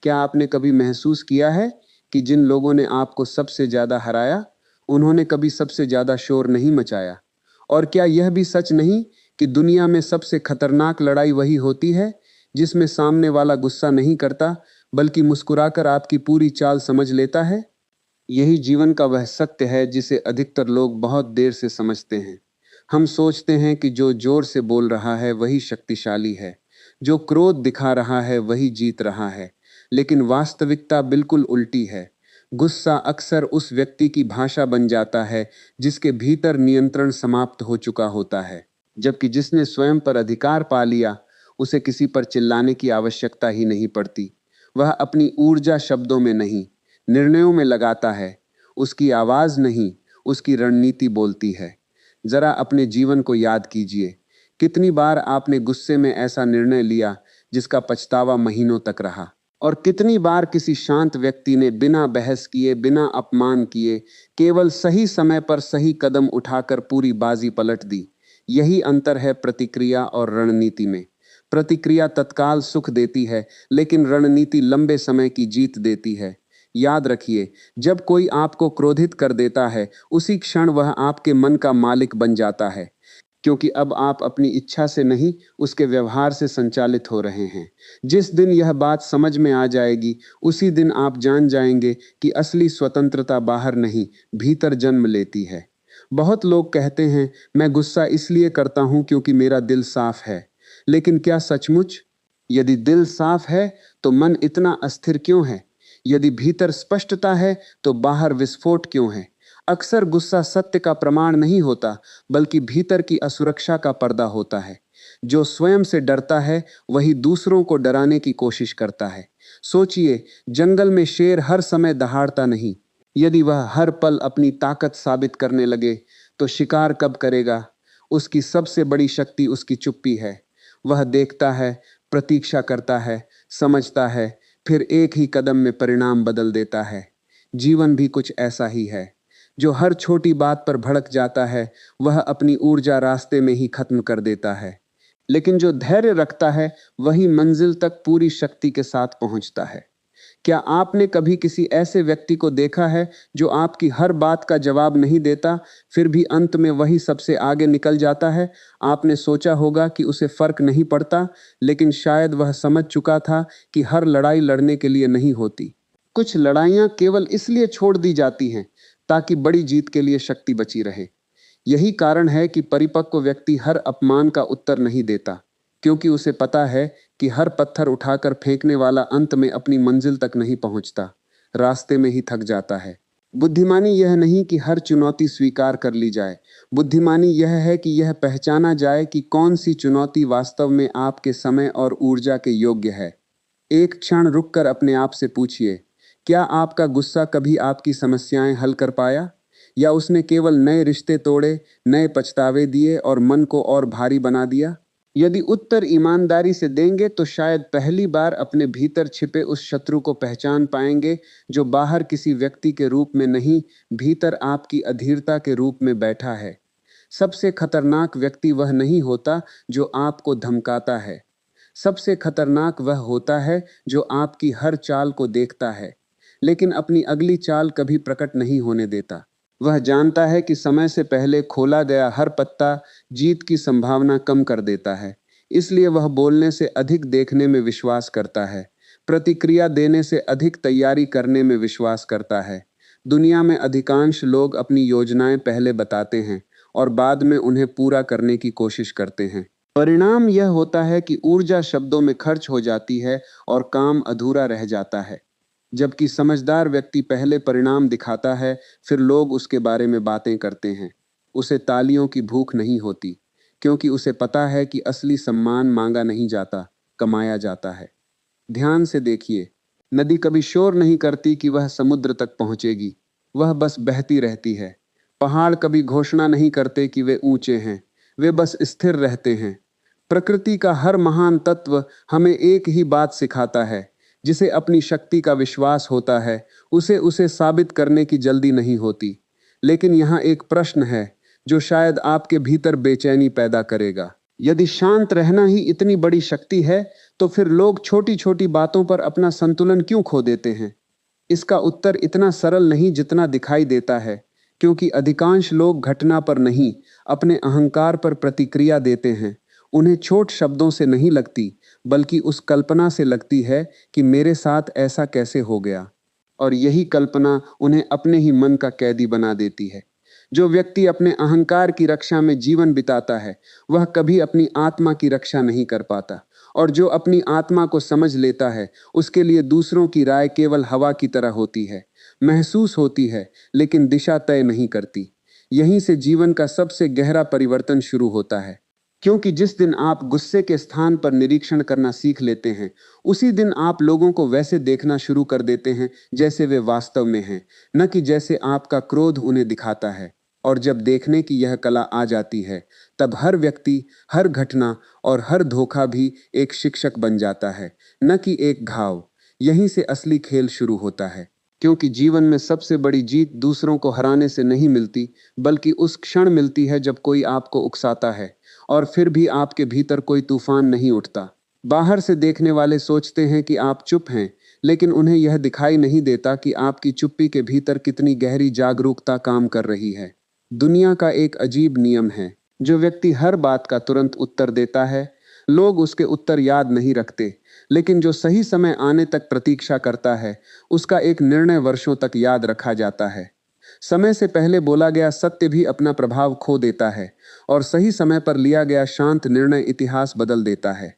क्या आपने कभी महसूस किया है कि जिन लोगों ने आपको सबसे ज्यादा हराया, उन्होंने कभी सबसे ज्यादा शोर नहीं मचाया? और क्या यह भी सच नहीं कि दुनिया में सबसे खतरनाक लड़ाई वही होती है जिसमें सामने वाला गुस्सा नहीं करता, बल्कि मुस्कुराकर आपकी पूरी चाल समझ लेता है? यही जीवन का वह सत्य है जिसे अधिकतर लोग बहुत देर से समझते हैं। हम सोचते हैं कि जो जोर से बोल रहा है वही शक्तिशाली है, जो क्रोध दिखा रहा है वही जीत रहा है। लेकिन वास्तविकता बिल्कुल उल्टी है। गुस्सा अक्सर उस व्यक्ति की भाषा बन जाता है जिसके भीतर नियंत्रण समाप्त हो चुका होता है, जबकि जिसने स्वयं पर अधिकार पा लिया, उसे किसी पर चिल्लाने की आवश्यकता ही नहीं पड़ती। वह अपनी ऊर्जा शब्दों में नहीं, निर्णयों में लगाता है। उसकी आवाज नहीं, उसकी रणनीति बोलती है। जरा अपने जीवन को याद कीजिए। कितनी बार आपने गुस्से में ऐसा निर्णय लिया जिसका पछतावा महीनों तक रहा? और कितनी बार किसी शांत व्यक्ति ने बिना बहस किए, बिना अपमान किए, केवल सही समय पर सही कदम उठाकर पूरी बाजी पलट दी? यही अंतर है प्रतिक्रिया और रणनीति में। प्रतिक्रिया तत्काल सुख देती है, लेकिन रणनीति लंबे समय की जीत देती है। याद रखिए, जब कोई आपको क्रोधित कर देता है, उसी क्षण वह आपके मन का मालिक बन जाता है, क्योंकि अब आप अपनी इच्छा से नहीं, उसके व्यवहार से संचालित हो रहे हैं। जिस दिन यह बात समझ में आ जाएगी, उसी दिन आप जान जाएंगे कि असली स्वतंत्रता बाहर नहीं, भीतर जन्म लेती है। बहुत लोग कहते हैं, मैं गुस्सा इसलिए करता हूं क्योंकि मेरा दिल साफ है। लेकिन क्या सचमुच? यदि दिल साफ है तो मन इतना अस्थिर क्यों है? यदि भीतर स्पष्टता है तो बाहर विस्फोट क्यों है? अक्सर गुस्सा सत्य का प्रमाण नहीं होता, बल्कि भीतर की असुरक्षा का पर्दा होता है। जो स्वयं से डरता है वही दूसरों को डराने की कोशिश करता है। सोचिए, जंगल में शेर हर समय दहाड़ता नहीं। यदि वह हर पल अपनी ताकत साबित करने लगे तो शिकार कब करेगा? उसकी सबसे बड़ी शक्ति उसकी चुप्पी है। वह देखता है, प्रतीक्षा करता है, समझता है, फिर एक ही कदम में परिणाम बदल देता है। जीवन भी कुछ ऐसा ही है। जो हर छोटी बात पर भड़क जाता है, वह अपनी ऊर्जा रास्ते में ही खत्म कर देता है। लेकिन जो धैर्य रखता है, वही मंजिल तक पूरी शक्ति के साथ पहुंचता है। क्या आपने कभी किसी ऐसे व्यक्ति को देखा है जो आपकी हर बात का जवाब नहीं देता, फिर भी अंत में वही सबसे आगे निकल जाता है? आपने सोचा होगा कि उसे फर्क नहीं पड़ता, लेकिन शायद वह समझ चुका था कि हर लड़ाई लड़ने के लिए नहीं होती। कुछ लड़ाइयां केवल इसलिए छोड़ दी जाती हैं ताकि बड़ी जीत के लिए शक्ति बची रहे। यही कारण है कि परिपक्व व्यक्ति हर अपमान का उत्तर नहीं देता, क्योंकि उसे पता है कि हर पत्थर उठाकर फेंकने वाला अंत में अपनी मंजिल तक नहीं पहुंचता, रास्ते में ही थक जाता है। बुद्धिमानी यह नहीं कि हर चुनौती स्वीकार कर ली जाए। बुद्धिमानी यह है कि यह पहचाना जाए कि कौन सी चुनौती वास्तव में आपके समय और ऊर्जा के योग्य है। एक क्षण रुककर अपने आप से पूछिए, क्या आपका गुस्सा कभी आपकी समस्याएं हल कर पाया, या उसने केवल नए रिश्ते तोड़े, नए पछतावे दिए और मन को और भारी बना दिया? यदि उत्तर ईमानदारी से देंगे तो शायद पहली बार अपने भीतर छिपे उस शत्रु को पहचान पाएंगे जो बाहर किसी व्यक्ति के रूप में नहीं, भीतर आपकी अधीरता के रूप में बैठा है। सबसे खतरनाक व्यक्ति वह नहीं होता जो आपको धमकाता है। सबसे खतरनाक वह होता है जो आपकी हर चाल को देखता है, लेकिन अपनी अगली चाल कभी प्रकट नहीं होने देता। वह जानता है कि समय से पहले खोला गया हर पत्ता जीत की संभावना कम कर देता है, इसलिए वह बोलने से अधिक देखने में विश्वास करता है, प्रतिक्रिया देने से अधिक तैयारी करने में विश्वास करता है। दुनिया में अधिकांश लोग अपनी योजनाएं पहले बताते हैं और बाद में उन्हें पूरा करने की कोशिश करते हैं। परिणाम यह होता है कि ऊर्जा शब्दों में खर्च हो जाती है और काम अधूरा रह जाता है। जबकि समझदार व्यक्ति पहले परिणाम दिखाता है, फिर लोग उसके बारे में बातें करते हैं। उसे तालियों की भूख नहीं होती, क्योंकि उसे पता है कि असली सम्मान मांगा नहीं जाता, कमाया जाता है। ध्यान से देखिए, नदी कभी शोर नहीं करती कि वह समुद्र तक पहुंचेगी, वह बस बहती रहती है। पहाड़ कभी घोषणा नहीं करते कि वे ऊंचे हैं, वे बस स्थिर रहते हैं। प्रकृति का हर महान तत्व हमें एक ही बात सिखाता है, जिसे अपनी शक्ति का विश्वास होता है, उसे उसे साबित करने की जल्दी नहीं होती। लेकिन यहाँ एक प्रश्न है जो शायद आपके भीतर बेचैनी पैदा करेगा। यदि शांत रहना ही इतनी बड़ी शक्ति है, तो फिर लोग छोटी छोटी बातों पर अपना संतुलन क्यों खो देते हैं? इसका उत्तर इतना सरल नहीं जितना दिखाई देता है, क्योंकि अधिकांश लोग घटना पर नहीं, अपने अहंकार पर प्रतिक्रिया देते हैं। उन्हें चोट शब्दों से नहीं लगती, बल्कि उस कल्पना से लगती है कि मेरे साथ ऐसा कैसे हो गया। और यही कल्पना उन्हें अपने ही मन का कैदी बना देती है। जो व्यक्ति अपने अहंकार की रक्षा में जीवन बिताता है, वह कभी अपनी आत्मा की रक्षा नहीं कर पाता। और जो अपनी आत्मा को समझ लेता है, उसके लिए दूसरों की राय केवल हवा की तरह होती है, महसूस होती है, लेकिन दिशा तय नहीं करती। यहीं से जीवन का सबसे गहरा परिवर्तन शुरू होता है। क्योंकि जिस दिन आप गुस्से के स्थान पर निरीक्षण करना सीख लेते हैं, उसी दिन आप लोगों को वैसे देखना शुरू कर देते हैं जैसे वे वास्तव में हैं, न कि जैसे आपका क्रोध उन्हें दिखाता है। और जब देखने की यह कला आ जाती है, तब हर व्यक्ति, हर घटना और हर धोखा भी एक शिक्षक बन जाता है, न कि एक घाव। यहीं से असली खेल शुरू होता है। क्योंकि जीवन में सबसे बड़ी जीत दूसरों को हराने से नहीं मिलती, बल्कि उस क्षण मिलती है जब कोई आपको उकसाता है और फिर भी आपके भीतर कोई तूफान नहीं उठता। बाहर से देखने वाले सोचते हैं कि आप चुप हैं, लेकिन उन्हें यह दिखाई नहीं देता कि आपकी चुप्पी के भीतर कितनी गहरी जागरूकता काम कर रही है। दुनिया का एक अजीब नियम है, जो व्यक्ति हर बात का तुरंत उत्तर देता है, लोग उसके उत्तर याद नहीं रखते, लेकिन जो सही समय आने तक प्रतीक्षा करता है, उसका एक निर्णय वर्षों तक याद रखा जाता है। समय से पहले बोला गया सत्य भी अपना प्रभाव खो देता है, और सही समय पर लिया गया शांत निर्णय इतिहास बदल देता है।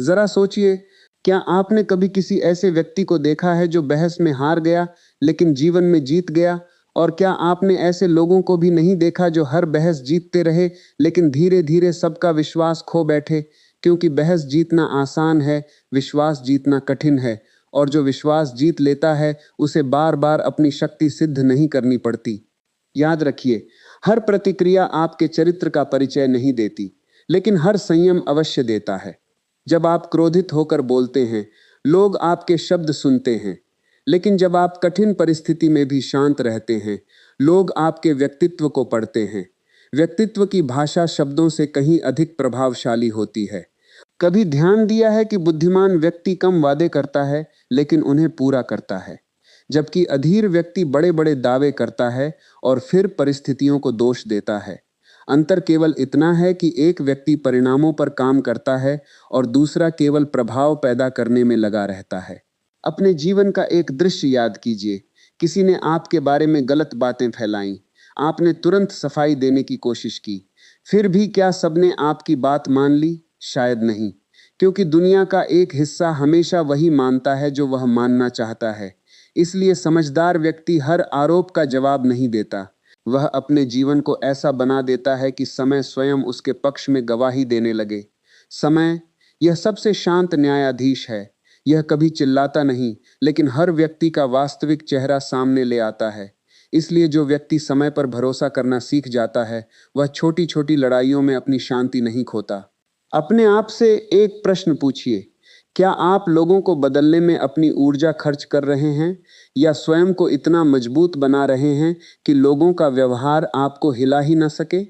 जरा सोचिए, क्या आपने कभी किसी ऐसे व्यक्ति को देखा है जो बहस में हार गया लेकिन जीवन में जीत गया? और क्या आपने ऐसे लोगों को भी नहीं देखा जो हर बहस जीतते रहे लेकिन धीरे धीरे सबका विश्वास खो बैठे? क्योंकि बहस जीतना आसान है, विश्वास जीतना कठिन है। और जो विश्वास जीत लेता है, उसे बार बार अपनी शक्ति सिद्ध नहीं करनी पड़ती। याद रखिए, हर प्रतिक्रिया आपके चरित्र का परिचय नहीं देती, लेकिन हर संयम अवश्य देता है। जब आप क्रोधित होकर बोलते हैं, लोग आपके शब्द सुनते हैं, लेकिन जब आप कठिन परिस्थिति में भी शांत रहते हैं, लोग आपके व्यक्तित्व को पढ़ते हैं। व्यक्तित्व की भाषा शब्दों से कहीं अधिक प्रभावशाली होती है। कभी ध्यान दिया है कि बुद्धिमान व्यक्ति कम वादे करता है, लेकिन उन्हें पूरा करता है, जबकि अधीर व्यक्ति बड़े बड़े दावे करता है और फिर परिस्थितियों को दोष देता है। अंतर केवल इतना है कि एक व्यक्ति परिणामों पर काम करता है और दूसरा केवल प्रभाव पैदा करने में लगा रहता है। अपने जीवन का एक दृश्य याद कीजिए। किसी ने आपके बारे में गलत बातें फैलाईं। आपने तुरंत सफाई देने की कोशिश की। फिर भी क्या सबने आपकी बात मान ली? शायद नहीं, क्योंकि दुनिया का एक हिस्सा हमेशा वही मानता है जो वह मानना चाहता है। इसलिए समझदार व्यक्ति हर आरोप का जवाब नहीं देता। वह अपने जीवन को ऐसा बना देता है कि समय स्वयं उसके पक्ष में गवाही देने लगे। समय, यह सबसे शांत न्यायाधीश है। यह कभी चिल्लाता नहीं, लेकिन हर व्यक्ति का वास्तविक चेहरा सामने ले आता है। इसलिए जो व्यक्ति समय पर भरोसा करना सीख जाता है, वह छोटी छोटी लड़ाइयों में अपनी शांति नहीं खोता। अपने आप से एक प्रश्न पूछिए, क्या आप लोगों को बदलने में अपनी ऊर्जा खर्च कर रहे हैं, या स्वयं को इतना मजबूत बना रहे हैं कि लोगों का व्यवहार आपको हिला ही न सके?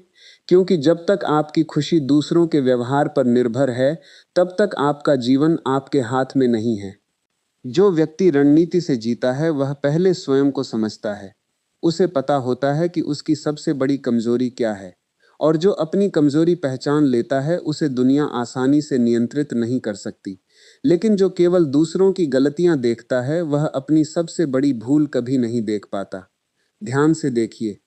क्योंकि जब तक आपकी खुशी दूसरों के व्यवहार पर निर्भर है, तब तक आपका जीवन आपके हाथ में नहीं है। जो व्यक्ति रणनीति से जीता है, वह पहले स्वयं को समझता है। उसे पता होता है कि उसकी सबसे बड़ी कमजोरी क्या है, और जो अपनी कमजोरी पहचान लेता है, उसे दुनिया आसानी से नियंत्रित नहीं कर सकती। लेकिन जो केवल दूसरों की गलतियां देखता है, वह अपनी सबसे बड़ी भूल कभी नहीं देख पाता। ध्यान से देखिए,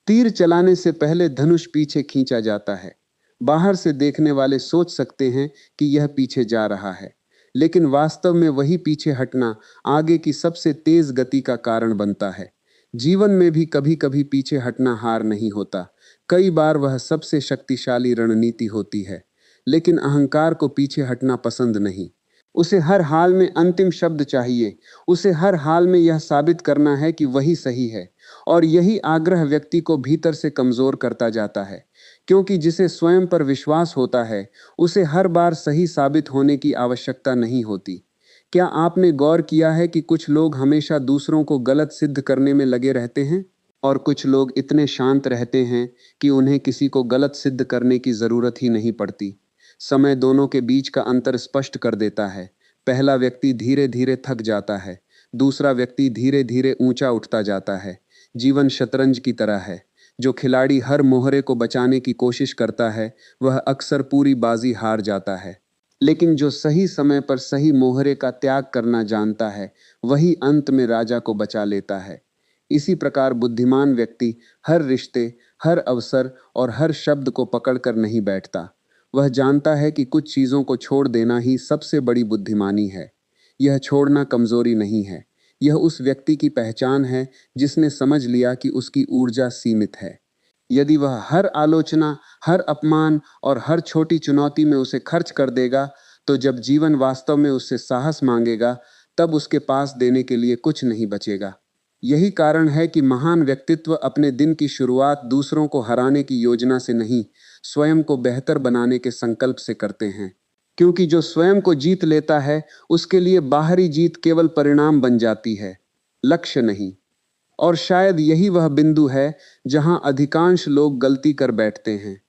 तीर चलाने से पहले धनुष पीछे खींचा जाता है। बाहर से देखने वाले सोच सकते हैं कि यह पीछे जा रहा है, लेकिन वास्तव में वही पीछे हटना आगे की सबसे तेज गति का कारण बनता है। जीवन में भी कभी कभी पीछे हटना हार नहीं होता, कई बार वह सबसे शक्तिशाली रणनीति होती है। लेकिन अहंकार को पीछे हटना पसंद नहीं। उसे हर हाल में अंतिम शब्द चाहिए। उसे हर हाल में यह साबित करना है कि वही सही है। और यही आग्रह व्यक्ति को भीतर से कमजोर करता जाता है, क्योंकि जिसे स्वयं पर विश्वास होता है, उसे हर बार सही साबित होने की आवश्यकता नहीं होती। क्या आपने गौर किया है कि कुछ लोग हमेशा दूसरों को गलत सिद्ध करने में लगे रहते हैं, और कुछ लोग इतने शांत रहते हैं कि उन्हें किसी को गलत सिद्ध करने की जरूरत ही नहीं पड़ती। समय दोनों के बीच का अंतर स्पष्ट कर देता है। पहला व्यक्ति धीरे धीरे थक जाता है, दूसरा व्यक्ति धीरे धीरे ऊंचा उठता जाता है। जीवन शतरंज की तरह है। जो खिलाड़ी हर मोहरे को बचाने की कोशिश करता है वह अक्सर पूरी बाजी हार जाता है, लेकिन जो सही समय पर सही मोहरे का त्याग करना जानता है वही अंत में राजा को बचा लेता है। इसी प्रकार बुद्धिमान व्यक्ति हर रिश्ते, हर अवसर और हर शब्द को पकड़कर नहीं बैठता। वह जानता है कि कुछ चीजों को छोड़ देना ही सबसे बड़ी बुद्धिमानी है। यह छोड़ना कमजोरी नहीं है, यह उस व्यक्ति की पहचान है जिसने समझ लिया कि उसकी ऊर्जा सीमित है। यदि वह हर आलोचना, हर अपमान और हर छोटी चुनौती में उसे खर्च कर देगा, तो जब जीवन वास्तव में उससे साहस मांगेगा, तब उसके पास देने के लिए कुछ नहीं बचेगा। यही कारण है कि महान व्यक्तित्व अपने दिन की शुरुआत दूसरों को हराने की योजना से नहीं, स्वयं को बेहतर बनाने के संकल्प से करते हैं। क्योंकि जो स्वयं को जीत लेता है, उसके लिए बाहरी जीत केवल परिणाम बन जाती है, लक्ष्य नहीं। और शायद यही वह बिंदु है जहां अधिकांश लोग गलती कर बैठते हैं।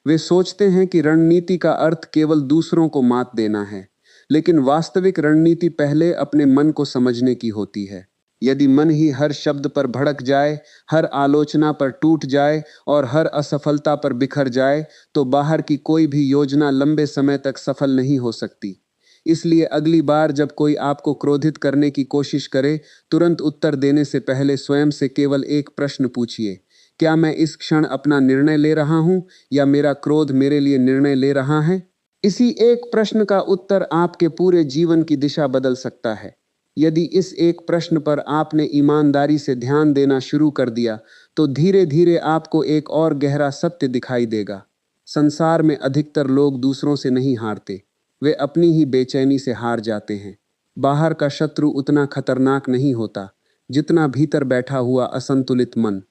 वे सोचते हैं कि रणनीति का अर्थ केवल दूसरों को मात देना है, लेकिन वास्तविक रणनीति पहले अपने मन को समझने की होती है। यदि मन ही हर शब्द पर भड़क जाए, हर आलोचना पर टूट जाए और हर असफलता पर बिखर जाए, तो बाहर की कोई भी योजना लंबे समय तक सफल नहीं हो सकती। इसलिए अगली बार जब कोई आपको क्रोधित करने की कोशिश करे, तुरंत उत्तर देने से पहले स्वयं से केवल एक प्रश्न पूछिए, क्या मैं इस क्षण अपना निर्णय ले रहा हूं या मेरा क्रोध मेरे लिए निर्णय ले रहा है? इसी एक प्रश्न का उत्तर आपके पूरे जीवन की दिशा बदल सकता है। यदि इस एक प्रश्न पर आपने ईमानदारी से ध्यान देना शुरू कर दिया, तो धीरे धीरे आपको एक और गहरा सत्य दिखाई देगा। संसार में अधिकतर लोग दूसरों से नहीं हारते, वे अपनी ही बेचैनी से हार जाते हैं। बाहर का शत्रु उतना खतरनाक नहीं होता जितना भीतर बैठा हुआ असंतुलित मन।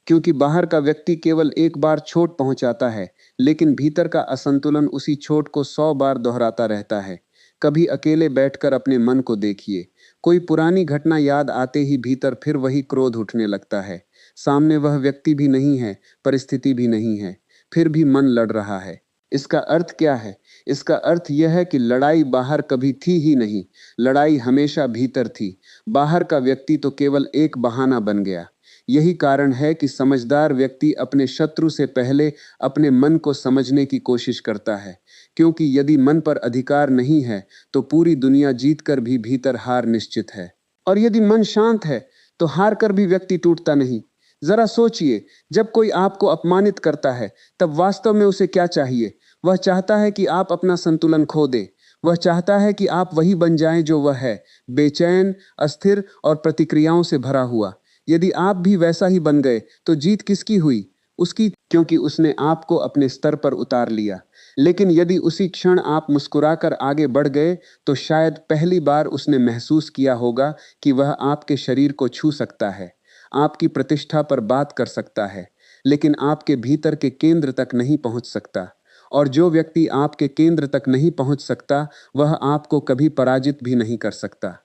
क्योंकि बाहर का व्यक्ति केवल एक बार चोट पहुंचाता है, लेकिन भीतर का असंतुलन उसी चोट को 100 बार दोहराता रहता है। कभी अकेले बैठकर अपने मन को देखिए, कोई पुरानी घटना याद आते ही भीतर फिर वही क्रोध उठने लगता है। सामने वह व्यक्ति भी नहीं है, परिस्थिति भी नहीं है, फिर भी मन लड़ रहा है। इसका अर्थ क्या है? इसका अर्थ यह है कि लड़ाई बाहर कभी थी ही नहीं, लड़ाई हमेशा भीतर थी। बाहर का व्यक्ति तो केवल एक बहाना बन गया। यही कारण है कि समझदार व्यक्ति अपने शत्रु से पहले अपने मन को समझने की कोशिश करता है, क्योंकि यदि मन पर अधिकार नहीं है तो पूरी दुनिया जीतकर भी भीतर हार निश्चित है। और यदि मन शांत है तो हार कर भी व्यक्ति टूटता नहीं। जरा सोचिए, जब कोई आपको अपमानित करता है तब वास्तव में उसे क्या चाहिए? वह चाहता है कि आप अपना संतुलन खो दें। वह चाहता है कि आप वही बन जाएं जो वह है, बेचैन, अस्थिर और प्रतिक्रियाओं से भरा हुआ। यदि आप भी वैसा ही बन गए तो जीत किसकी हुई? उसकी, क्योंकि उसने आपको अपने स्तर पर उतार लिया। लेकिन यदि उसी क्षण आप मुस्कुराकर आगे बढ़ गए तो शायद पहली बार उसने महसूस किया होगा कि वह आपके शरीर को छू सकता है, आपकी प्रतिष्ठा पर बात कर सकता है, लेकिन आपके भीतर के केंद्र तक नहीं पहुंच सकता। और जो व्यक्ति आपके केंद्र तक नहीं पहुंच सकता, वह आपको कभी पराजित भी नहीं कर सकता।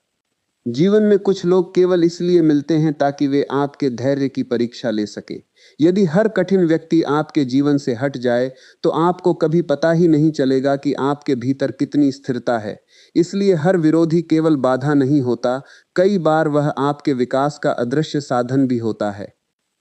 जीवन में कुछ लोग केवल इसलिए मिलते हैं ताकि वे आपके धैर्य की परीक्षा ले सके। यदि हर कठिन व्यक्ति आपके जीवन से हट जाए तो आपको कभी पता ही नहीं चलेगा कि आपके भीतर कितनी स्थिरता है। इसलिए हर विरोधी केवल बाधा नहीं होता, कई बार वह आपके विकास का अदृश्य साधन भी होता है।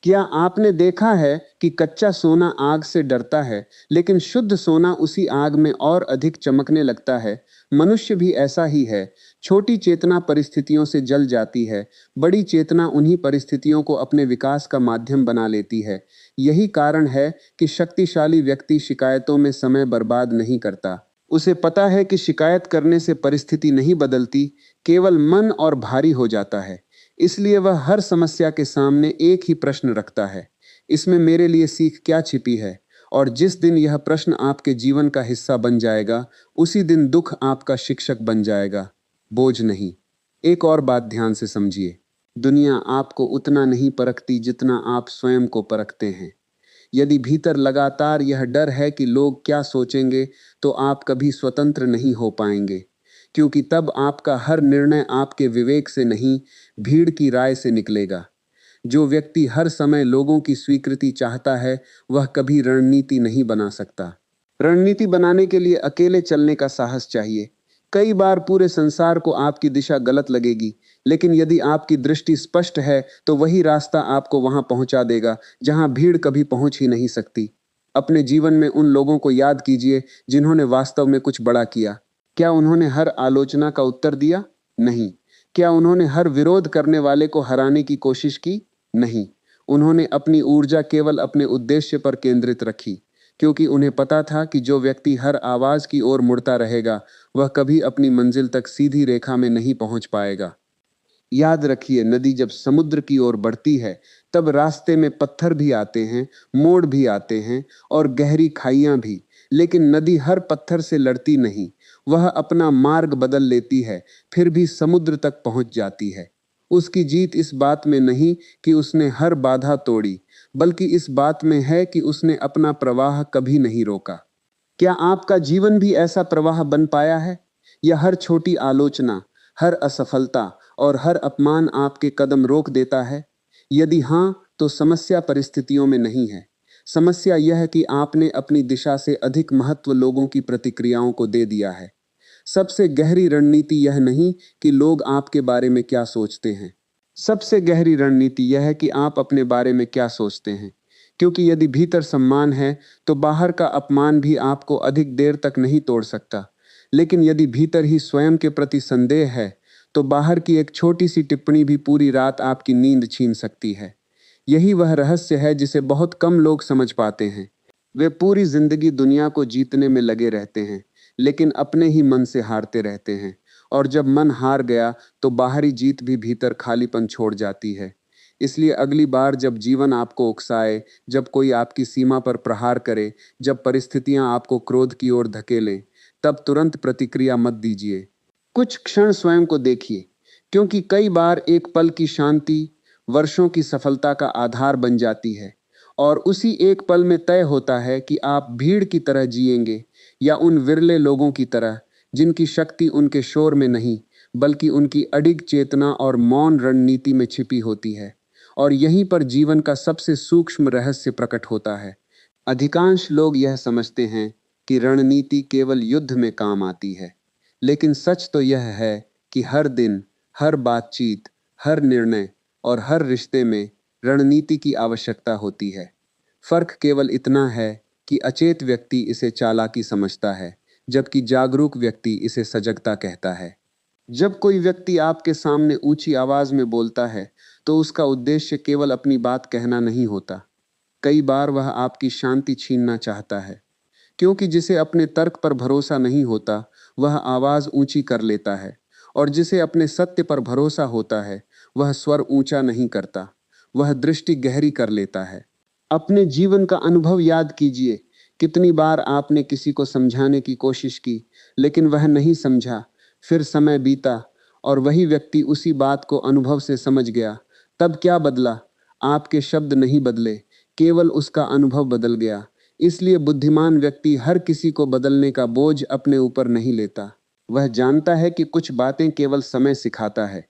क्या आपने देखा है कि कच्चा सोना आग से डरता है, लेकिन शुद्ध सोना उसी आग में और अधिक चमकने लगता है? मनुष्य भी ऐसा ही है। छोटी चेतना परिस्थितियों से जल जाती है, बड़ी चेतना उन्हीं परिस्थितियों को अपने विकास का माध्यम बना लेती है। यही कारण है कि शक्तिशाली व्यक्ति शिकायतों में समय बर्बाद नहीं करता। उसे पता है कि शिकायत करने से परिस्थिति नहीं बदलती, केवल मन और भारी हो जाता है। इसलिए वह हर समस्या के सामने एक ही प्रश्न रखता है, इसमें मेरे लिए सीख क्या छिपी है? और जिस दिन यह प्रश्न आपके जीवन का हिस्सा बन जाएगा, उसी दिन दुख आपका शिक्षक बन जाएगा, बोझ नहीं। एक और बात ध्यान से समझिए, दुनिया आपको उतना नहीं परखती जितना आप स्वयं को परखते हैं। यदि भीतर लगातार यह डर है कि लोग क्या सोचेंगे, तो आप कभी स्वतंत्र नहीं हो पाएंगे, क्योंकि तब आपका हर निर्णय आपके विवेक से नहीं, भीड़ की राय से निकलेगा। जो व्यक्ति हर समय लोगों की स्वीकृति चाहता है, वह कभी रणनीति नहीं बना सकता। रणनीति बनाने के लिए अकेले चलने का साहस चाहिए। कई बार पूरे संसार को आपकी दिशा गलत लगेगी, लेकिन यदि आपकी दृष्टि स्पष्ट है तो वही रास्ता आपको वहां पहुंचा देगा जहां भीड़ कभी पहुंच ही नहीं सकती। अपने जीवन में उन लोगों को याद कीजिए जिन्होंने वास्तव में कुछ बड़ा किया। क्या उन्होंने हर आलोचना का उत्तर दिया? नहीं। क्या उन्होंने हर विरोध करने वाले को हराने की कोशिश की? नहीं। उन्होंने अपनी ऊर्जा केवल अपने उद्देश्य पर केंद्रित रखी, क्योंकि उन्हें पता था कि जो व्यक्ति हर आवाज की ओर मुड़ता रहेगा वह कभी अपनी मंजिल तक सीधी रेखा में नहीं पहुंच पाएगा। याद रखिए, नदी जब समुद्र की ओर बढ़ती है तब रास्ते में पत्थर भी आते हैं, मोड़ भी आते हैं और गहरी खाइयां भी, लेकिन नदी हर पत्थर से लड़ती नहीं। वह अपना मार्ग बदल लेती है, फिर भी समुद्र तक पहुंच जाती है। उसकी जीत इस बात में नहीं कि उसने हर बाधा तोड़ी, बल्कि इस बात में है कि उसने अपना प्रवाह कभी नहीं रोका। क्या आपका जीवन भी ऐसा प्रवाह बन पाया है, या हर छोटी आलोचना, हर असफलता और हर अपमान आपके कदम रोक देता है? यदि हां, तो समस्या परिस्थितियों में नहीं है। समस्या यह है कि आपने अपनी दिशा से अधिक महत्व लोगों की प्रतिक्रियाओं को दे दिया है। सबसे गहरी रणनीति यह नहीं कि लोग आपके बारे में क्या सोचते हैं। सबसे गहरी रणनीति यह है कि आप अपने बारे में क्या सोचते हैं। क्योंकि यदि भीतर सम्मान है तो बाहर का अपमान भी आपको अधिक देर तक नहीं तोड़ सकता। लेकिन यदि भीतर ही स्वयं के प्रति संदेह है तो बाहर की एक छोटी सी टिप्पणी भी पूरी रात आपकी नींद छीन सकती है। यही वह रहस्य है जिसे बहुत कम लोग समझ पाते हैं। वे पूरी जिंदगी दुनिया को जीतने में लगे रहते हैं, लेकिन अपने ही मन से हारते रहते हैं। और जब मन हार गया तो बाहरी जीत भी भीतर खालीपन छोड़ जाती है। इसलिए अगली बार जब जीवन आपको उकसाए, जब कोई आपकी सीमा पर प्रहार करे, जब परिस्थितियां आपको क्रोध की ओर धकेलें, तब तुरंत प्रतिक्रिया मत दीजिए। कुछ क्षण स्वयं को देखिए, क्योंकि कई बार एक पल की शांति वर्षों की सफलता का आधार बन जाती है। और उसी एक पल में तय होता है कि आप भीड़ की तरह जिएंगे या उन विरले लोगों की तरह जिनकी शक्ति उनके शोर में नहीं, बल्कि उनकी अडिग चेतना और मौन रणनीति में छिपी होती है। और यहीं पर जीवन का सबसे सूक्ष्म रहस्य प्रकट होता है। अधिकांश लोग यह समझते हैं कि रणनीति केवल युद्ध में काम आती है, लेकिन सच तो यह है कि हर दिन, हर बातचीत, हर निर्णय और हर रिश्ते में रणनीति की आवश्यकता होती है। फर्क केवल इतना है कि अचेत व्यक्ति इसे चालाकी समझता है, जबकि जागरूक व्यक्ति इसे सजगता कहता है। जब कोई व्यक्ति आपके सामने ऊंची आवाज में बोलता है तो उसका उद्देश्य केवल अपनी बात कहना नहीं होता। कई बार वह आपकी शांति छीनना चाहता है, क्योंकि जिसे अपने तर्क पर भरोसा नहीं होता वह आवाज ऊंची कर लेता है, और जिसे अपने सत्य पर भरोसा होता है वह स्वर ऊंचा नहीं करता, वह दृष्टि गहरी कर लेता है। अपने जीवन का अनुभव याद कीजिए। कितनी बार आपने किसी को समझाने की कोशिश की, लेकिन वह नहीं समझा। फिर समय बीता और वही व्यक्ति उसी बात को अनुभव से समझ गया। तब क्या बदला? आपके शब्द नहीं बदले, केवल उसका अनुभव बदल गया। इसलिए बुद्धिमान व्यक्ति हर किसी को बदलने का बोझ अपने ऊपर नहीं लेता। वह जानता है कि कुछ बातें केवल समय सिखाता है।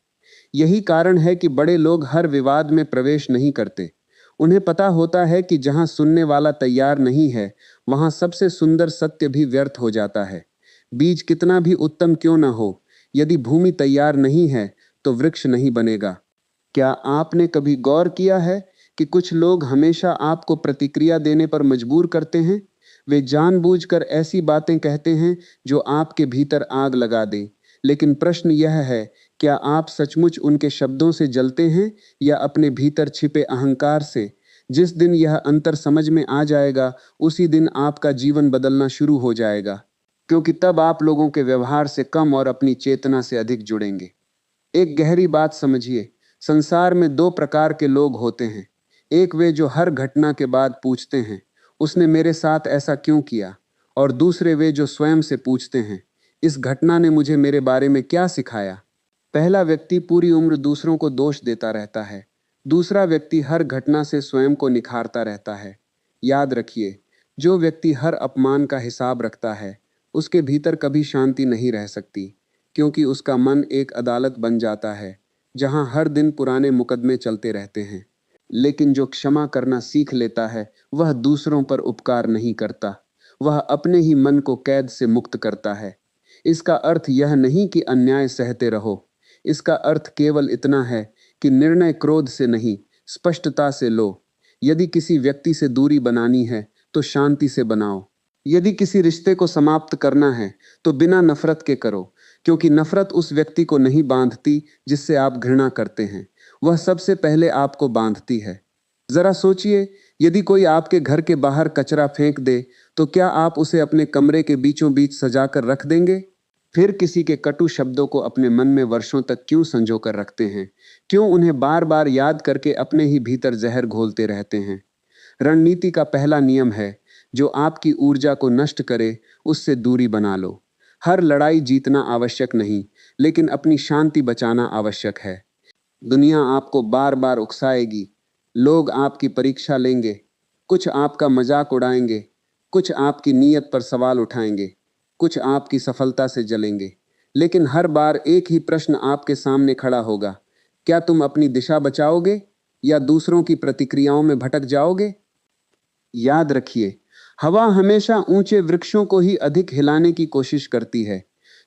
यही कारण है कि बड़े लोग हर विवाद में प्रवेश नहीं करते। उन्हें पता होता है कि जहां सुनने वाला तैयार नहीं है वहां सबसे सुंदर सत्य भी व्यर्थ हो जाता है। बीज कितना भी उत्तम क्यों न हो, यदि भूमि तैयार नहीं है तो वृक्ष नहीं बनेगा। क्या आपने कभी गौर किया है कि कुछ लोग हमेशा आपको प्रतिक्रिया देने पर मजबूर करते हैं? वे जानबूझकर ऐसी बातें कहते हैं जो आपके भीतर आग लगा दें। लेकिन प्रश्न यह है, क्या आप सचमुच उनके शब्दों से जलते हैं या अपने भीतर छिपे अहंकार से? जिस दिन यह अंतर समझ में आ जाएगा, उसी दिन आपका जीवन बदलना शुरू हो जाएगा, क्योंकि तब आप लोगों के व्यवहार से कम और अपनी चेतना से अधिक जुड़ेंगे। एक गहरी बात समझिए, संसार में दो प्रकार के लोग होते हैं। एक वे जो हर घटना के बाद पूछते हैं, उसने मेरे साथ ऐसा क्यों किया? और दूसरे वे जो स्वयं से पूछते हैं, इस घटना ने मुझे मेरे बारे में क्या सिखाया? पहला व्यक्ति पूरी उम्र दूसरों को दोष देता रहता है, दूसरा व्यक्ति हर घटना से स्वयं को निखारता रहता है। याद रखिए, जो व्यक्ति हर अपमान का हिसाब रखता है उसके भीतर कभी शांति नहीं रह सकती, क्योंकि उसका मन एक अदालत बन जाता है जहां हर दिन पुराने मुकदमे चलते रहते हैं। लेकिन जो क्षमा करना सीख लेता है वह दूसरों पर उपकार नहीं करता, वह अपने ही मन को कैद से मुक्त करता है। इसका अर्थ यह नहीं कि अन्याय सहते रहो। इसका अर्थ केवल इतना है कि निर्णय क्रोध से नहीं, स्पष्टता से लो। यदि किसी व्यक्ति से दूरी बनानी है तो शांति से बनाओ। यदि किसी रिश्ते को समाप्त करना है तो बिना नफरत के करो, क्योंकि नफरत उस व्यक्ति को नहीं बांधती जिससे आप घृणा करते हैं, वह सबसे पहले आपको बांधती है। जरा सोचिए, यदि कोई आपके घर के बाहर कचरा फेंक दे तो क्या आप उसे अपने कमरे के बीचों बीच सजाकर रख देंगे? फिर किसी के कटु शब्दों को अपने मन में वर्षों तक क्यों संजो कर रखते हैं? क्यों उन्हें बार बार याद करके अपने ही भीतर जहर घोलते रहते हैं? रणनीति का पहला नियम है, जो आपकी ऊर्जा को नष्ट करे उससे दूरी बना लो। हर लड़ाई जीतना आवश्यक नहीं, लेकिन अपनी शांति बचाना आवश्यक है। दुनिया आपको बार बार उकसाएगी, लोग आपकी परीक्षा लेंगे, कुछ आपका मजाक उड़ाएंगे, कुछ आपकी नीयत पर सवाल उठाएंगे, कुछ आपकी सफलता से जलेंगे, लेकिन हर बार एक ही प्रश्न आपके सामने खड़ा होगा, क्या तुम अपनी दिशा बचाओगे या दूसरों की प्रतिक्रियाओं में भटक जाओगे? याद रखिए, हवा हमेशा ऊंचे वृक्षों को ही अधिक हिलाने की कोशिश करती है,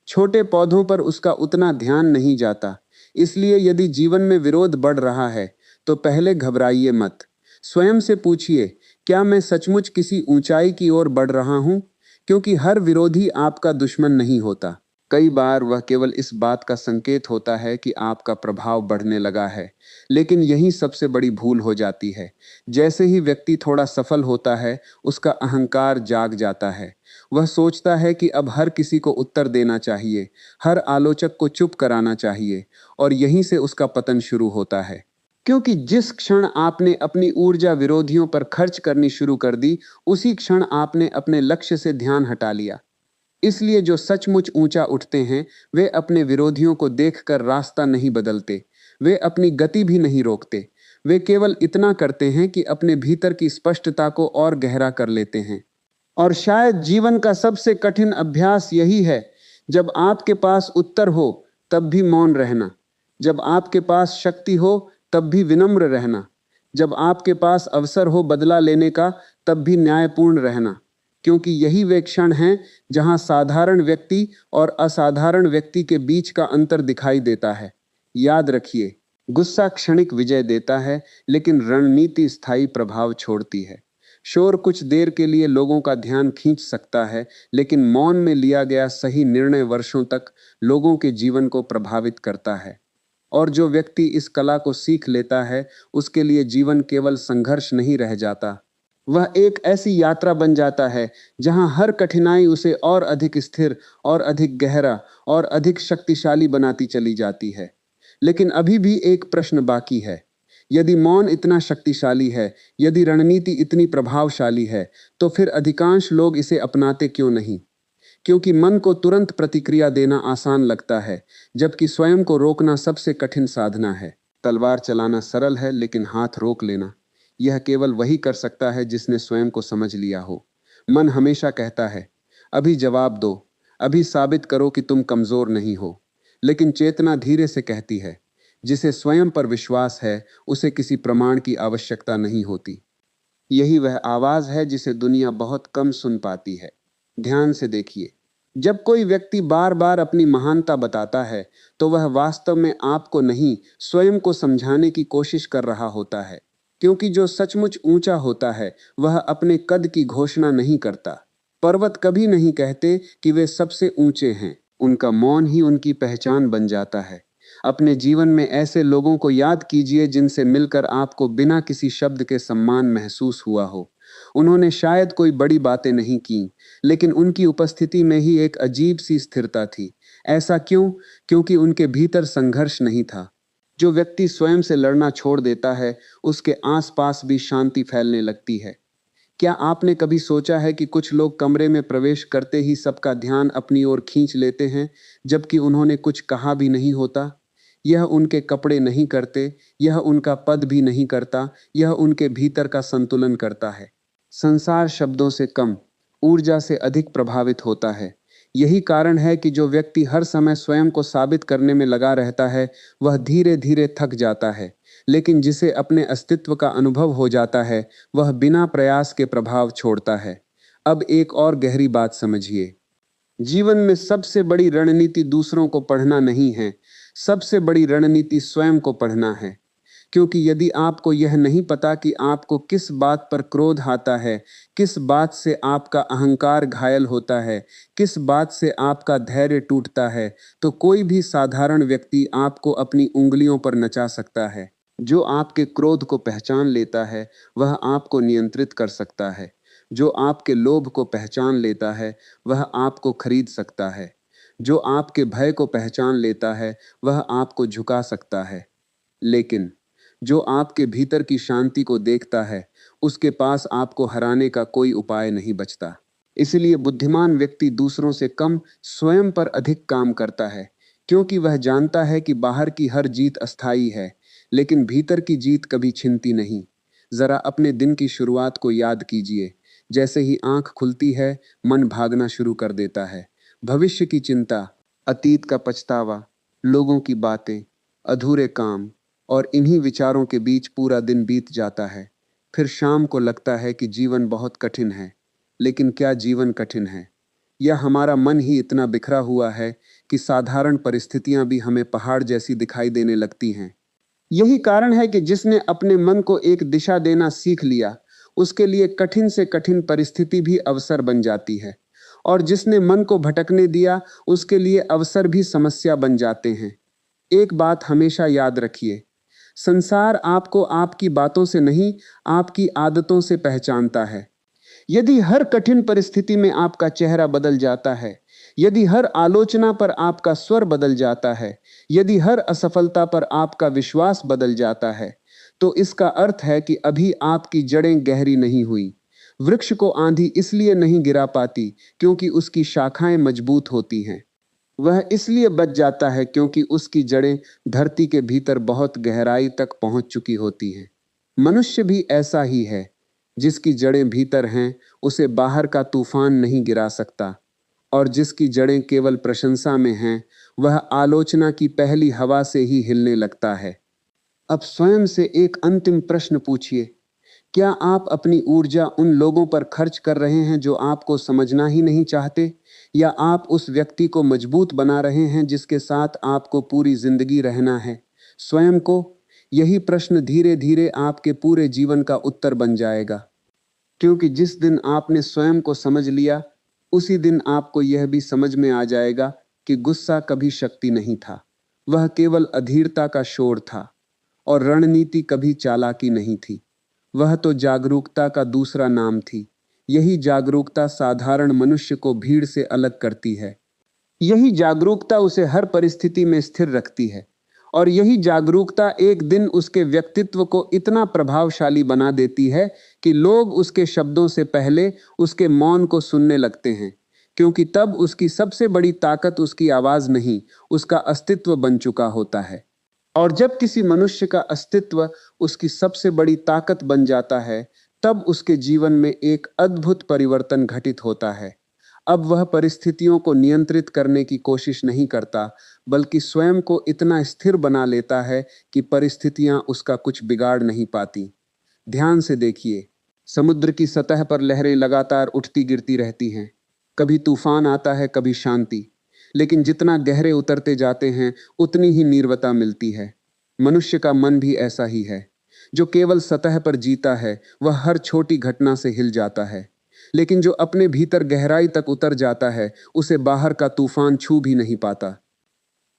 छोटे पौधों पर उसका उतना ध्यान नहीं जाता। इसलिए यदि जीवन में विरोध बढ़ रहा है तो पहले घबराइए मत। स्वयं से पूछिए, क्या मैं सचमुच किसी ऊंचाई की ओर बढ़ रहा हूं? क्योंकि हर विरोधी आपका दुश्मन नहीं होता। कई बार वह केवल इस बात का संकेत होता है कि आपका प्रभाव बढ़ने लगा है, लेकिन यही सबसे बड़ी भूल हो जाती है। जैसे ही व्यक्ति थोड़ा सफल होता है, उसका अहंकार जाग जाता है। वह सोचता है कि अब हर किसी को उत्तर देना चाहिए, हर आलोचक को चुप कराना चाहिए, और यहीं से उसका पतन शुरू होता है। क्योंकि जिस क्षण आपने अपनी ऊर्जा विरोधियों पर खर्च करनी शुरू कर दी, उसी क्षण आपने अपने लक्ष्य से ध्यान हटा लिया। इसलिए जो सचमुच ऊंचा उठते हैं, वे अपने विरोधियों को देखकर रास्ता नहीं बदलते, वे अपनी गति भी नहीं रोकते। वे केवल इतना करते हैं कि अपने भीतर की स्पष्टता को और गहरा कर लेते हैं। और शायद जीवन का सबसे कठिन अभ्यास यही है, जब आपके पास उत्तर हो तब भी मौन रहना, जब आपके पास शक्ति हो तब भी विनम्र रहना, जब आपके पास अवसर हो बदला लेने का तब भी न्यायपूर्ण रहना। क्योंकि यही वे क्षण हैं जहां साधारण व्यक्ति और असाधारण व्यक्ति के बीच का अंतर दिखाई देता है। याद रखिए, गुस्सा क्षणिक विजय देता है, लेकिन रणनीति स्थायी प्रभाव छोड़ती है। शोर कुछ देर के लिए लोगों का ध्यान खींच सकता है, लेकिन मौन में लिया गया सही निर्णय वर्षों तक लोगों के जीवन को प्रभावित करता है। और जो व्यक्ति इस कला को सीख लेता है, उसके लिए जीवन केवल संघर्ष नहीं रह जाता, वह एक ऐसी यात्रा बन जाता है जहां हर कठिनाई उसे और अधिक स्थिर और अधिक गहरा और अधिक शक्तिशाली बनाती चली जाती है। लेकिन अभी भी एक प्रश्न बाकी है। यदि मौन इतना शक्तिशाली है, यदि रणनीति इतनी प्रभावशाली है, तो फिर अधिकांश लोग इसे अपनाते क्यों नहीं? क्योंकि मन को तुरंत प्रतिक्रिया देना आसान लगता है, जबकि स्वयं को रोकना सबसे कठिन साधना है। तलवार चलाना सरल है, लेकिन हाथ रोक लेना, यह केवल वही कर सकता है जिसने स्वयं को समझ लिया हो। मन हमेशा कहता है, अभी जवाब दो, अभी साबित करो कि तुम कमजोर नहीं हो। लेकिन चेतना धीरे से कहती है, जिसे स्वयं पर विश्वास है, उसे किसी प्रमाण की आवश्यकता नहीं होती। यही वह आवाज है जिसे दुनिया बहुत कम सुन पाती है। ध्यान से देखिए, जब कोई व्यक्ति बार बार अपनी महानता बताता है, तो वह वास्तव में आपको नहीं, स्वयं को समझाने की कोशिश कर रहा होता है। क्योंकि जो सचमुच ऊंचा होता है, वह अपने कद की घोषणा नहीं करता। पर्वत कभी नहीं कहते कि वे सबसे ऊंचे हैं, उनका मौन ही उनकी पहचान बन जाता है। अपने जीवन में ऐसे लोगों को याद कीजिए जिनसे मिलकर आपको बिना किसी शब्द के सम्मान महसूस हुआ हो। उन्होंने शायद कोई बड़ी बातें नहीं की, लेकिन उनकी उपस्थिति में ही एक अजीब सी स्थिरता थी। ऐसा क्यों? क्योंकि उनके भीतर संघर्ष नहीं था। जो व्यक्ति स्वयं से लड़ना छोड़ देता है, उसके आसपास भी शांति फैलने लगती है। क्या आपने कभी सोचा है कि कुछ लोग कमरे में प्रवेश करते ही सबका ध्यान अपनी ओर खींच लेते हैं, जबकि उन्होंने कुछ कहा भी नहीं होता? यह उनके कपड़े नहीं करते, यह उनका पद भी नहीं करता, यह उनके भीतर का संतुलन करता है। संसार शब्दों से कम, ऊर्जा से अधिक प्रभावित होता है। यही कारण है कि जो व्यक्ति हर समय स्वयं को साबित करने में लगा रहता है, वह धीरे धीरे थक जाता है। लेकिन जिसे अपने अस्तित्व का अनुभव हो जाता है, वह बिना प्रयास के प्रभाव छोड़ता है। अब एक और गहरी बात समझिए। जीवन में सबसे बड़ी रणनीति दूसरों को पढ़ना नहीं है, सबसे बड़ी रणनीति स्वयं को पढ़ना है। क्योंकि यदि आपको यह नहीं पता कि आपको किस बात पर क्रोध आता है, किस बात से आपका अहंकार घायल होता है, किस बात से आपका धैर्य टूटता है, तो कोई भी साधारण व्यक्ति आपको अपनी उंगलियों पर नचा सकता है। जो आपके क्रोध को पहचान लेता है, वह आपको नियंत्रित कर सकता है। जो आपके लोभ को पहचान लेता है, वह आपको खरीद सकता है। जो आपके भय को पहचान लेता है, वह आपको झुका सकता है। लेकिन जो आपके भीतर की शांति को देखता है, उसके पास आपको हराने का कोई उपाय नहीं बचता। इसलिए बुद्धिमान व्यक्ति दूसरों से कम स्वयं पर अधिक काम करता है, क्योंकि वह जानता है कि बाहर की हर जीत अस्थायी है, लेकिन भीतर की जीत कभी छिनती नहीं। जरा अपने दिन की शुरुआत को याद कीजिए। जैसे ही आंख खुलती है, मन भागना शुरू कर देता है। भविष्य की चिंता, अतीत का पछतावा, लोगों की बातें, अधूरे काम, और इन्हीं विचारों के बीच पूरा दिन बीत जाता है। फिर शाम को लगता है कि जीवन बहुत कठिन है। लेकिन क्या जीवन कठिन है, या हमारा मन ही इतना बिखरा हुआ है कि साधारण परिस्थितियां भी हमें पहाड़ जैसी दिखाई देने लगती हैं। यही कारण है कि जिसने अपने मन को एक दिशा देना सीख लिया, उसके लिए कठिन से कठिन परिस्थिति भी अवसर बन जाती है, और जिसने मन को भटकने दिया, उसके लिए अवसर भी समस्या बन जाते हैं। एक बात हमेशा याद रखिए, संसार आपको आपकी बातों से नहीं, आपकी आदतों से पहचानता है। यदि हर कठिन परिस्थिति में आपका चेहरा बदल जाता है, यदि हर आलोचना पर आपका स्वर बदल जाता है, यदि हर असफलता पर आपका विश्वास बदल जाता है, तो इसका अर्थ है कि अभी आपकी जड़ें गहरी नहीं हुई। वृक्ष को आंधी इसलिए नहीं गिरा पाती क्योंकि उसकी शाखाएं मजबूत होती हैं। वह इसलिए बच जाता है क्योंकि उसकी जड़ें धरती के भीतर बहुत गहराई तक पहुंच चुकी होती हैं। मनुष्य भी ऐसा ही है। जिसकी जड़ें भीतर हैं, उसे बाहर का तूफान नहीं गिरा सकता, और जिसकी जड़ें केवल प्रशंसा में हैं, वह आलोचना की पहली हवा से ही हिलने लगता है। अब स्वयं से एक अंतिम प्रश्न पूछिए, क्या आप अपनी ऊर्जा उन लोगों पर खर्च कर रहे हैं जो आपको समझना ही नहीं चाहते, या आप उस व्यक्ति को मजबूत बना रहे हैं जिसके साथ आपको पूरी जिंदगी रहना है? स्वयं को यही प्रश्न धीरे धीरे आपके पूरे जीवन का उत्तर बन जाएगा। क्योंकि जिस दिन आपने स्वयं को समझ लिया, उसी दिन आपको यह भी समझ में आ जाएगा कि गुस्सा कभी शक्ति नहीं था, वह केवल अधीरता का शोर था, और रणनीति कभी चालाकी नहीं थी, वह तो जागरूकता का दूसरा नाम थी। यही जागरूकता साधारण मनुष्य को भीड़ से अलग करती है। यही जागरूकता उसे हर परिस्थिति में स्थिर रखती है, और यही जागरूकता एक दिन उसके व्यक्तित्व को इतना प्रभावशाली बना देती है कि लोग उसके शब्दों से पहले उसके मौन को सुनने लगते हैं, क्योंकि तब उसकी सबसे बड़ी ताकत उसकी आवाज नहीं, उसका अस्तित्व बन चुका होता है। और जब किसी मनुष्य का अस्तित्व उसकी सबसे बड़ी ताकत बन जाता है, तब उसके जीवन में एक अद्भुत परिवर्तन घटित होता है। अब वह परिस्थितियों को नियंत्रित करने की कोशिश नहीं करता, बल्कि स्वयं को इतना स्थिर बना लेता है कि परिस्थितियां उसका कुछ बिगाड़ नहीं पाती। ध्यान से देखिए, समुद्र की सतह पर लहरें लगातार उठती गिरती रहती हैं। कभी तूफान आता है, कभी शांति, लेकिन जितना गहरे उतरते जाते हैं, उतनी ही नीरवता मिलती है। मनुष्य का मन भी ऐसा ही है। जो केवल सतह पर जीता है, वह हर छोटी घटना से हिल जाता है, लेकिन जो अपने भीतर गहराई तक उतर जाता है, उसे बाहर का तूफान छू भी नहीं पाता।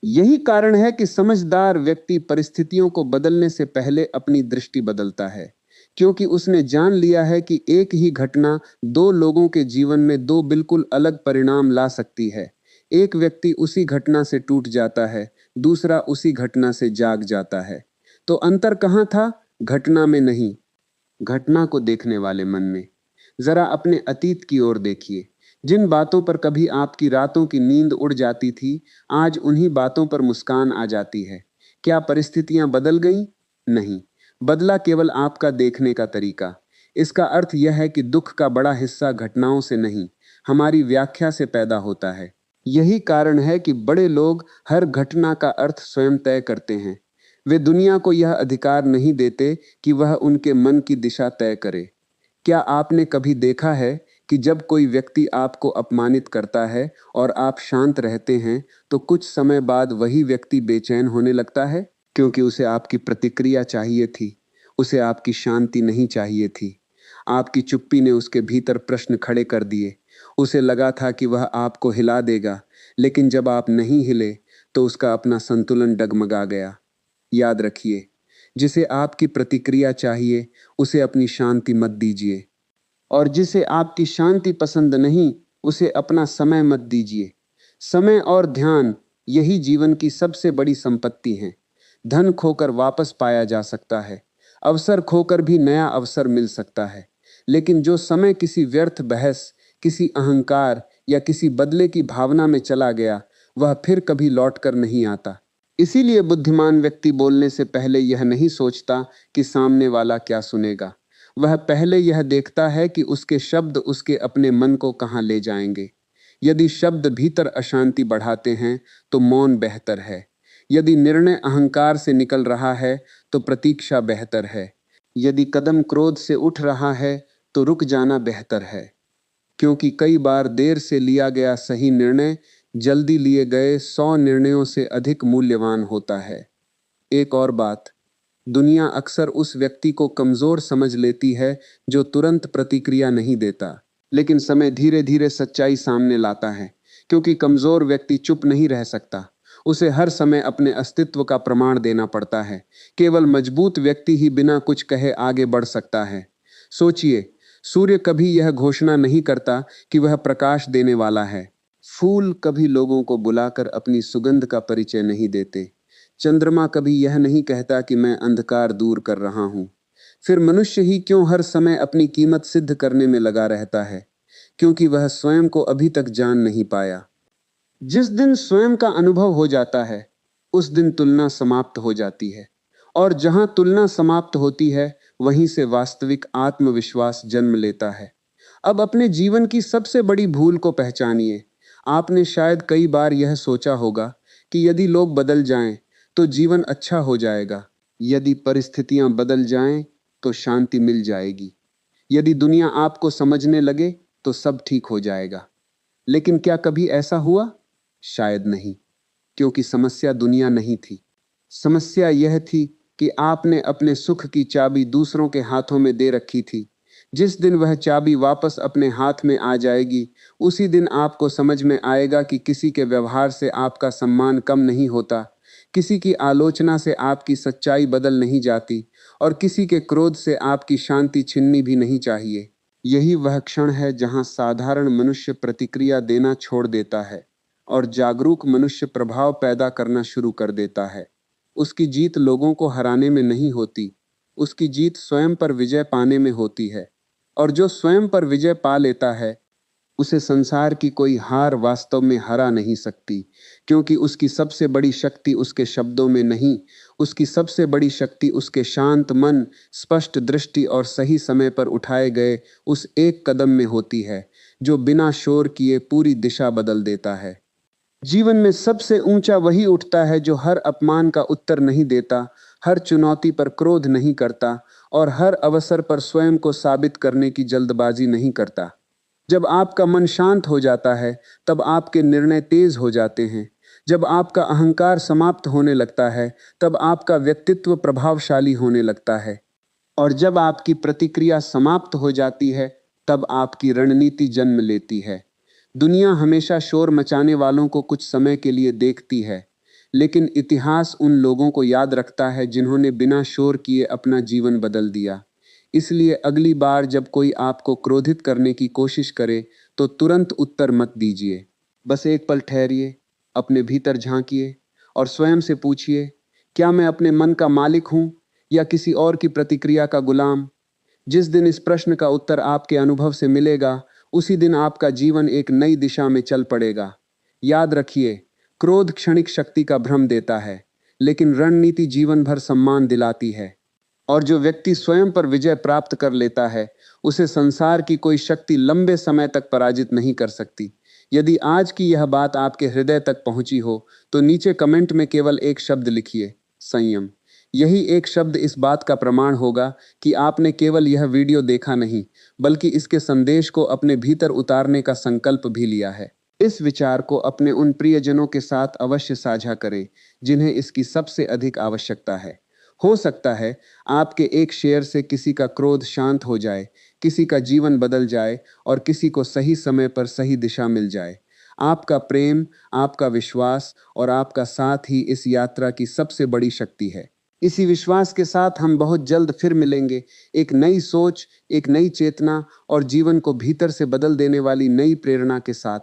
यही कारण है कि समझदार व्यक्ति परिस्थितियों को बदलने से पहले अपनी दृष्टि बदलता है, क्योंकि उसने जान लिया है कि एक ही घटना दो लोगों के जीवन में दो बिल्कुल अलग परिणाम ला सकती है। एक व्यक्ति उसी घटना से टूट जाता है, दूसरा उसी घटना से जाग जाता है। तो अंतर कहाँ था? घटना में नहीं, घटना को देखने वाले मन में। जरा अपने अतीत की ओर देखिए। जिन बातों पर कभी आपकी रातों की नींद उड़ जाती थी, आज उन्हीं बातों पर मुस्कान आ जाती है। क्या परिस्थितियां बदल गईं? नहीं, बदला केवल आपका देखने का तरीका। इसका अर्थ यह है कि दुख का बड़ा हिस्सा घटनाओं से नहीं, हमारी व्याख्या से पैदा होता है। यही कारण है कि बड़े लोग हर घटना का अर्थ स्वयं तय करते हैं। वे दुनिया को यह अधिकार नहीं देते कि वह उनके मन की दिशा तय करे। क्या आपने कभी देखा है कि जब कोई व्यक्ति आपको अपमानित करता है और आप शांत रहते हैं तो कुछ समय बाद वही व्यक्ति बेचैन होने लगता है, क्योंकि उसे आपकी प्रतिक्रिया चाहिए थी, उसे आपकी शांति नहीं चाहिए थी। आपकी चुप्पी ने उसके भीतर प्रश्न खड़े कर दिए। उसे लगा था कि वह आपको हिला देगा, लेकिन जब आप नहीं हिले तो उसका अपना संतुलन डगमगा गया। याद रखिए, जिसे आपकी प्रतिक्रिया चाहिए उसे अपनी शांति मत दीजिए, और जिसे आपकी शांति पसंद नहीं उसे अपना समय मत दीजिए। समय और ध्यान, यही जीवन की सबसे बड़ी संपत्ति है। धन खोकर वापस पाया जा सकता है, अवसर खोकर भी नया अवसर मिल सकता है, लेकिन जो समय किसी व्यर्थ बहस, किसी अहंकार या किसी बदले की भावना में चला गया, वह फिर कभी लौट कर नहीं आता। इसीलिए बुद्धिमान व्यक्ति बोलने से पहले यह नहीं सोचता कि सामने वाला क्या सुनेगा। वह पहले यह देखता है कि उसके शब्द उसके अपने मन को कहाँ ले जाएंगे। यदि शब्द भीतर अशांति बढ़ाते हैं तो मौन बेहतर है। यदि निर्णय अहंकार से निकल रहा है तो प्रतीक्षा बेहतर है। यदि कदम क्रोध से उठ रहा है तो रुक जाना बेहतर है, क्योंकि कई बार देर से लिया गया सही निर्णय जल्दी लिए गए 100 निर्णयों से अधिक मूल्यवान होता है। एक और बात, दुनिया अक्सर उस व्यक्ति को कमजोर समझ लेती है जो तुरंत प्रतिक्रिया नहीं देता, लेकिन समय धीरे धीरे सच्चाई सामने लाता है, क्योंकि कमजोर व्यक्ति चुप नहीं रह सकता। उसे हर समय अपने अस्तित्व का प्रमाण देना पड़ता है। केवल मजबूत व्यक्ति ही बिना कुछ कहे आगे बढ़ सकता है। सोचिए, सूर्य कभी यह घोषणा नहीं करता कि वह प्रकाश देने वाला है। फूल कभी लोगों को बुलाकर अपनी सुगंध का परिचय नहीं देते। चंद्रमा कभी यह नहीं कहता कि मैं अंधकार दूर कर रहा हूं। फिर मनुष्य ही क्यों हर समय अपनी कीमत सिद्ध करने में लगा रहता है? क्योंकि वह स्वयं को अभी तक जान नहीं पाया। जिस दिन स्वयं का अनुभव हो जाता है, उस दिन तुलना समाप्त हो जाती है, और जहां तुलना समाप्त होती है वहीं से वास्तविक आत्मविश्वास जन्म लेता है। अब अपने जीवन की सबसे बड़ी भूल को पहचानिए। आपने शायद कई बार यह सोचा होगा कि यदि लोग बदल जाएं तो जीवन अच्छा हो जाएगा, यदि परिस्थितियां बदल जाएं तो शांति मिल जाएगी, यदि दुनिया आपको समझने लगे तो सब ठीक हो जाएगा। लेकिन क्या कभी ऐसा हुआ? शायद नहीं, क्योंकि समस्या दुनिया नहीं थी। समस्या यह थी कि आपने अपने सुख की चाबी दूसरों के हाथों में दे रखी थी। जिस दिन वह चाबी वापस अपने हाथ में आ जाएगी, उसी दिन आपको समझ में आएगा कि किसी के व्यवहार से आपका सम्मान कम नहीं होता, किसी की आलोचना से आपकी सच्चाई बदल नहीं जाती, और किसी के क्रोध से आपकी शांति छिननी भी नहीं चाहिए। यही वह क्षण है जहां साधारण मनुष्य प्रतिक्रिया देना छोड़ देता है और जागरूक मनुष्य प्रभाव पैदा करना शुरू कर देता है। उसकी जीत लोगों को हराने में नहीं होती, उसकी जीत स्वयं पर विजय पाने में होती है। और जो स्वयं पर विजय पा लेता है, उसे संसार की कोई हार वास्तव में हरा नहीं सकती, क्योंकि उसकी सबसे बड़ी शक्ति उसके शब्दों में नहीं, उसकी सबसे बड़ी शक्ति उसके शांत मन, स्पष्ट दृष्टि और सही समय पर उठाए गए उस एक कदम में होती है, जो बिना शोर किए पूरी दिशा बदल देता है। जीवन में सबसे ऊंचा वही उठता है जो हर अपमान का उत्तर नहीं देता, हर चुनौती पर क्रोध नहीं करता और हर अवसर पर स्वयं को साबित करने की जल्दबाजी नहीं करता। जब आपका मन शांत हो जाता है, तब आपके निर्णय तेज हो जाते हैं। जब आपका अहंकार समाप्त होने लगता है, तब आपका व्यक्तित्व प्रभावशाली होने लगता है। और जब आपकी प्रतिक्रिया समाप्त हो जाती है, तब आपकी रणनीति जन्म लेती है। दुनिया हमेशा शोर मचाने वालों को कुछ समय के लिए देखती है, लेकिन इतिहास उन लोगों को याद रखता है जिन्होंने बिना शोर किए अपना जीवन बदल दिया। इसलिए अगली बार जब कोई आपको क्रोधित करने की कोशिश करे तो तुरंत उत्तर मत दीजिए। बस एक पल ठहरिए, अपने भीतर झांकिए और स्वयं से पूछिए, क्या मैं अपने मन का मालिक हूं या किसी और की प्रतिक्रिया का गुलाम? जिस दिन इस प्रश्न का उत्तर आपके अनुभव से मिलेगा, उसी दिन आपका जीवन एक नई दिशा में चल पड़ेगा। याद रखिए, क्रोध क्षणिक शक्ति का भ्रम देता है, लेकिन रणनीति जीवन भर सम्मान दिलाती है। और जो व्यक्ति स्वयं पर विजय प्राप्त कर लेता है, उसे संसार की कोई शक्ति लंबे समय तक पराजित नहीं कर सकती। यदि आज की यह बात आपके हृदय तक पहुंची हो, तो नीचे कमेंट में केवल एक शब्द लिखिए, संयम। यही एक शब्द इस बात का प्रमाण होगा कि आपने केवल यह वीडियो देखा नहीं, बल्कि इसके संदेश को अपने भीतर उतारने का संकल्प भी लिया है। इस विचार को अपने उन प्रियजनों के साथ अवश्य साझा करें जिन्हें इसकी सबसे अधिक आवश्यकता है। हो सकता है आपके एक शेयर से किसी का क्रोध शांत हो जाए, किसी का जीवन बदल जाए और किसी को सही समय पर सही दिशा मिल जाए। आपका प्रेम, आपका विश्वास और आपका साथ ही इस यात्रा की सबसे बड़ी शक्ति है। इसी विश्वास के साथ हम बहुत जल्द फिर मिलेंगे, एक नई सोच, एक नई चेतना और जीवन को भीतर से बदल देने वाली नई प्रेरणा के साथ।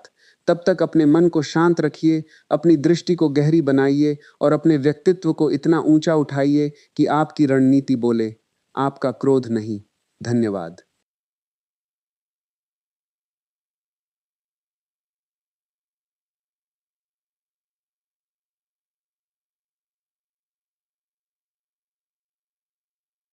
तब तक अपने मन को शांत रखिए, अपनी दृष्टि को गहरी बनाइए और अपने व्यक्तित्व को इतना ऊंचा उठाइए कि आपकी रणनीति बोले, आपका क्रोध नहीं। धन्यवाद।